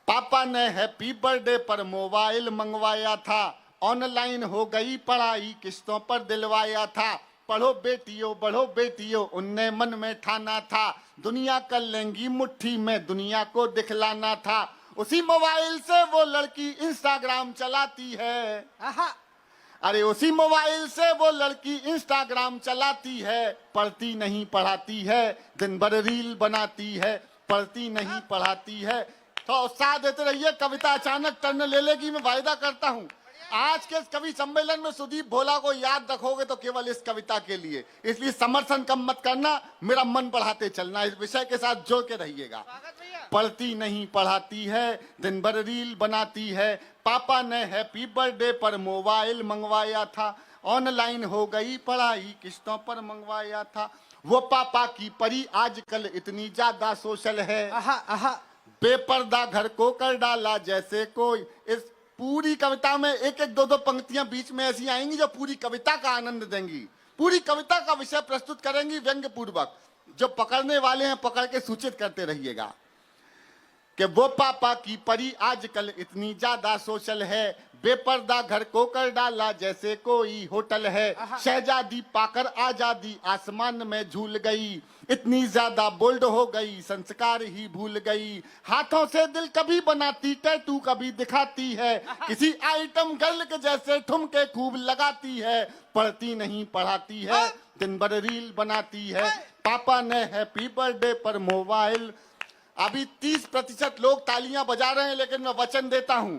पापा ने happy birthday पर मोबाइल मंगवाया था, ऑनलाइन हो गई पढ़ाई किस्तों पर दिलवाया था। पढ़ो बेटियों बढ़ो बेटियों उनने मन में ठाना था, दुनिया कर लेंगी मुट्ठी में दुनिया को दिखलाना था। उसी मोबाइल से वो लड़की इंस्टाग्राम चलाती है। अरे उसी मोबाइल से वो लड़की इंस्टाग्राम चलाती है, पढ़ती नहीं पढ़ाती है, दिन भर रील बनाती है, पढ़ती नहीं पढ़ाती है। तो उत्साह देते रहिए, कविता अचानक टर्न ले लेगी, मैं वायदा करता हूँ। आज के इस कवि सम्मेलन में सुदीप भोला को याद रखोगे तो केवल इस कविता के लिए, इसलिए समर्थन कम मत करना, मेरा मन बढ़ाते चलना, इस विषय के साथ जोड़ के रहिएगा। पढ़ती नहीं पढ़ाती है, दिन भर रील बनाती है, पापा ने हैप्पी बर्थडे पर मोबाइल मंगवाया था, ऑनलाइन हो गई पढ़ाई किस्तों पर मंगवाया था। वो पापा की परी आजकल इतनी ज्यादा सोशल है, बेपर्दा घर को कर डाला जैसे कोई। इस पूरी कविता में एक एक दो दो पंक्तियां बीच में ऐसी आएंगी जो पूरी कविता का आनंद देंगी, पूरी कविता का विषय प्रस्तुत करेंगी व्यंग्य पूर्वक। जो पकड़ने वाले हैं पकड़ के सूचित करते रहिएगा कि वो पापा की परी आजकल इतनी ज्यादा सोशल है, बेपर्दा घर को कर डाला जैसे कोई होटल है। शहजादी पाकर आजादी आसमान में झूल गई, इतनी ज्यादा बोल्ड हो गई संस्कार ही भूल गई। हाथों से दिल कभी बनाती टैटू कभी दिखाती है, किसी आइटम गर्ल के जैसे ठुमके खूब लगाती है। पढ़ती नहीं पढ़ाती है, दिन भर रील बनाती है, पापा ने हैप्पी बर्थडे पर मोबाइल। अभी 30% लोग तालियां बजा रहे हैं, लेकिन मैं वचन देता हूं,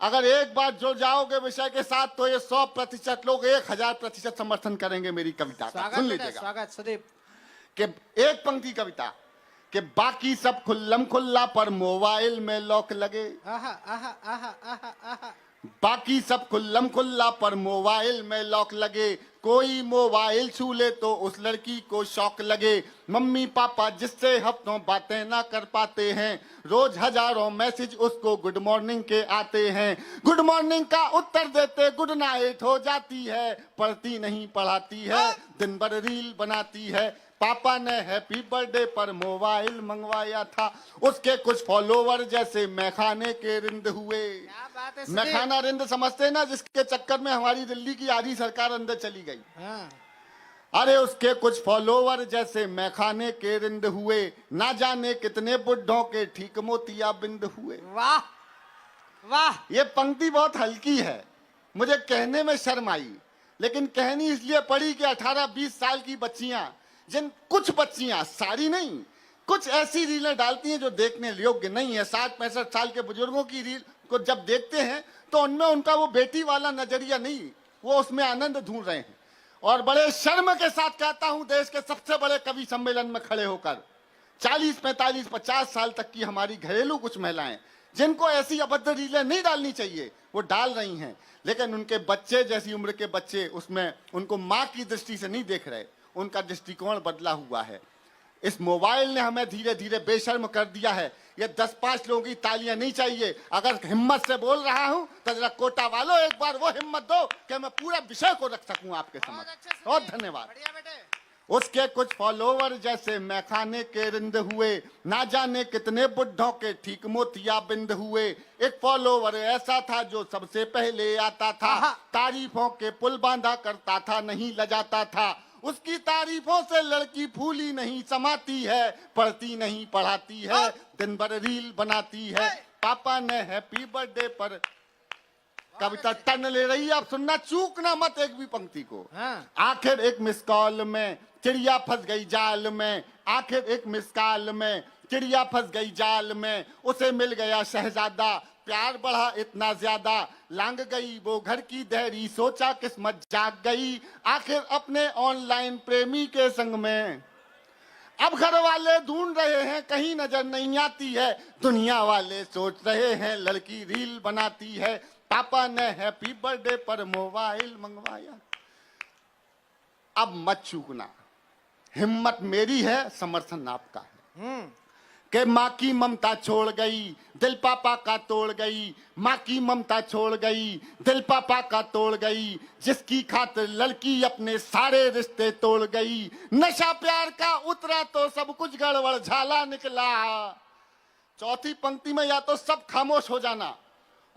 अगर एक बार जुड़ जाओगे विषय के साथ तो ये 100% लोग 1000% समर्थन करेंगे मेरी कविता का। सुन लीजिएगा, स्वागत सुदीप। कि एक पंक्ति कविता कि बाकी सब खुल्लम खुल्ला पर मोबाइल में लॉक लगे। बाकी सब खुल्लम खुल्ला पर मोबाइल में लॉक लगे, कोई मोबाइल छू ले तो उस लड़की को शौक लगे। मम्मी पापा जिससे हफ्तों बातें ना कर पाते हैं, रोज हजारों मैसेज उसको गुड मॉर्निंग के आते हैं। गुड मॉर्निंग का उत्तर देते गुड नाइट हो जाती है, पढ़ती नहीं पढ़ाती है, दिन भर रील बनाती है। पापा ने हैप्पी बर्थडे पर मोबाइल मंगवाया था, उसके कुछ फॉलोवर जैसे मैखाने के रिंद हुए। मैखाना रिंद समझते ना, जिसके चक्कर में हमारी दिल्ली की आधी सरकार अंदर चली गई। अरे उसके कुछ फॉलोवर जैसे मैखाने के रिंद हुए, ना जाने कितने बुढ़ों के ठीक मोतिया बिंद हुए। वाह वाह, ये पंक्ति बहुत हल्की है, मुझे कहने में शर्म आई, लेकिन कहनी इसलिए पड़ी कि 18-20 साल की बच्चियां, जिन कुछ बच्चियां, सारी नहीं, कुछ ऐसी रीलें डालती हैं जो देखने योग्य नहीं है। 60-65 साल के बुजुर्गों की रील को जब देखते हैं तो उनमें उनका वो बेटी वाला नजरिया नहीं, वो उसमें आनंद ढूंढ रहे हैं। और बड़े शर्म के साथ कहता हूं, देश के सबसे बड़े कवि सम्मेलन में खड़े होकर 40, 45, 50 साल तक की हमारी घरेलू कुछ महिलाएं, जिनको ऐसी अभद्र रीलें नहीं डालनी चाहिए, वो डाल रही हैं, लेकिन उनके बच्चे जैसी उम्र के बच्चे उसमें उनको माँ की दृष्टि से नहीं देख रहे, उनका दृष्टिकोण बदला हुआ है। इस मोबाइल ने हमें धीरे धीरे बेशर्म कर दिया है। ये 10-5 लोगों की तालियां नहीं चाहिए। अगर हिम्मत से बोल रहा हूं तो जरा कोटा वालों एक बार वो हिम्मत दो कि मैं पूरा विषय को रख सकूं आपके समक्ष। बहुत धन्यवाद। उसके कुछ फॉलोवर जैसे मैखाने के रिंद हुए, ना जाने कितने बुढ़ों के ठीक मोतिया बिंद हुए। एक फॉलोवर ऐसा था जो सबसे पहले आता था, तारीफों के पुल बांधा करता था, नहीं लजाता था। उसकी तारीफों से लड़की फूली नहीं समाती है, पढ़ती नहीं पढ़ाती है, दिन भर रील बनाती है। पापा ने हैप्पी बर्थडे पर, कविता टर्न ले रही है, आप सुनना, चूकना मत एक भी पंक्ति को। आखिर एक मिस कॉल में चिड़िया फंस गई जाल में, आखिर एक मिस कॉल में चिड़िया फंस गई जाल में, उसे मिल गया शहजादा, प्यार बढ़ा इतना ज्यादा, लांग गई वो घर की देहरी, सोचा किस्मत जाग गई, आखिर अपने ऑनलाइन प्रेमी के संग में। अब घर वाले ढूंढ रहे हैं कहीं नजर नहीं आती है, दुनिया वाले सोच रहे हैं लड़की रील बनाती है। पापा ने हैप्पी बर्थडे पर मोबाइल मंगवाया। अब मत चूकना, हिम्मत मेरी है, समर्थन आपका है। कि माँ की ममता छोड़ गई, दिल पापा का तोड़ गई, माँ की ममता छोड़ गई, दिल पापा का तोड़ गई, जिसकी खातिर लड़की अपने सारे रिश्ते तोड़ गई। नशा प्यार का उतरा तो सब कुछ गड़बड़ झाला निकला, चौथी पंक्ति में या तो सब खामोश हो जाना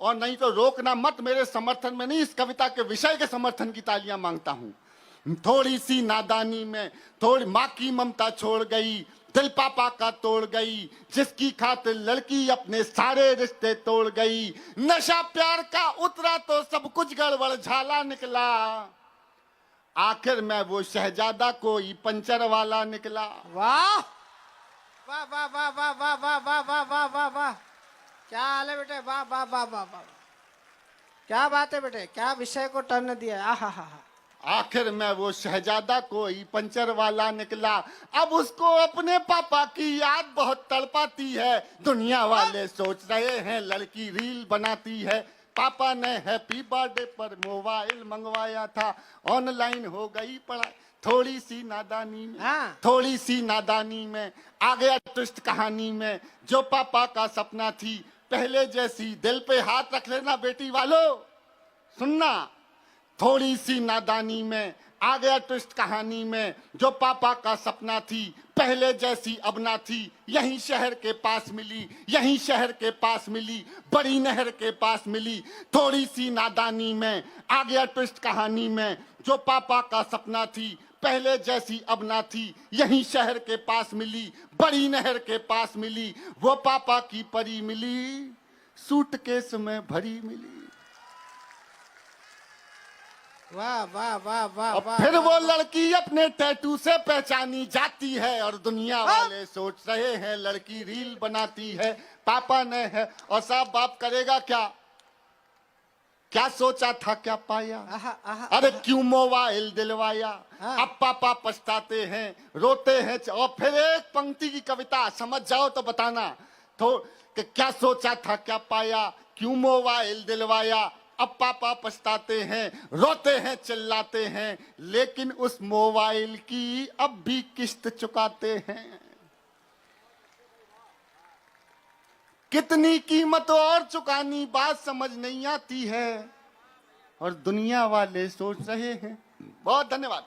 और नहीं तो रोकना मत। मेरे समर्थन में नहीं, इस कविता के विषय के समर्थन की तालियां मांगता हूं। थोड़ी सी नादानी में थोड़ी माँ की ममता छोड़ गई, दिल पापा का तोड़ गई, जिसकी खातिर लड़की अपने सारे रिश्ते तोड़ गई। नशा प्यार का उतरा तो सब कुछ गड़बड़ झाला निकला, आखिर में वो शहजादा कोई पंचर वाला निकला। वाह वाह वाह वाह वाह वाह वाह वाह वाह वाह वाह वाह, क्या हाल है बेटे, वाह वाह वाह वाह वाह, क्या बात है बेटे, क्या विषय को टर्न दिया है। आहा हा। आखिर में वो शहजादा कोई पंचर वाला निकला, अब उसको अपने पापा की याद बहुत तड़पाती है। दुनिया वाले सोच रहे हैं लड़की रील बनाती है, पापा ने हैप्पी बर्थडे पर मोबाइल मंगवाया था, ऑनलाइन हो गई पढ़ाई। थोड़ी सी नादानी में हाँ। थोड़ी सी नादानी में आ गया ट्विस्ट कहानी में, जो पापा का सपना थी पहले जैसी। दिल पे हाथ रख लेना बेटी वालों, सुनना। थोड़ी सी नादानी में आ गया ट्विस्ट कहानी में, जो पापा का सपना थी पहले जैसी अब ना थी। यहीं शहर के पास मिली, यहीं शहर के पास मिली, बड़ी नहर के पास मिली। थोड़ी सी नादानी में आ गया ट्विस्ट कहानी में, जो पापा का सपना थी पहले जैसी अब ना थी। यहीं शहर के पास मिली, बड़ी नहर के पास मिली। वो पापा की परी मिली, सूटकेस में भरी मिली। वाह वाह वाह वाह और वाह। फिर वो लड़की अपने टैटू से पहचानी जाती है, और दुनिया वाले सोच रहे हैं लड़की रील बनाती है। पापा ने है और साहब बाप करेगा क्या, क्या सोचा था क्या पाया। आहा आहा। अरे क्यों मोबाइल दिलवाया, हाँ। अब पापा पछताते हैं रोते हैं। और फिर एक पंक्ति की कविता समझ जाओ तो बताना तो कि क्या सोचा था क्या पाया, क्यों मोबाइल दिलवाया, अब पापा पछताते हैं रोते हैं चिल्लाते हैं, लेकिन उस मोबाइल की अब भी किस्त चुकाते हैं। कितनी कीमत और चुकानी बात समझ नहीं आती है, और दुनिया वाले सोच रहे हैं। बहुत धन्यवाद।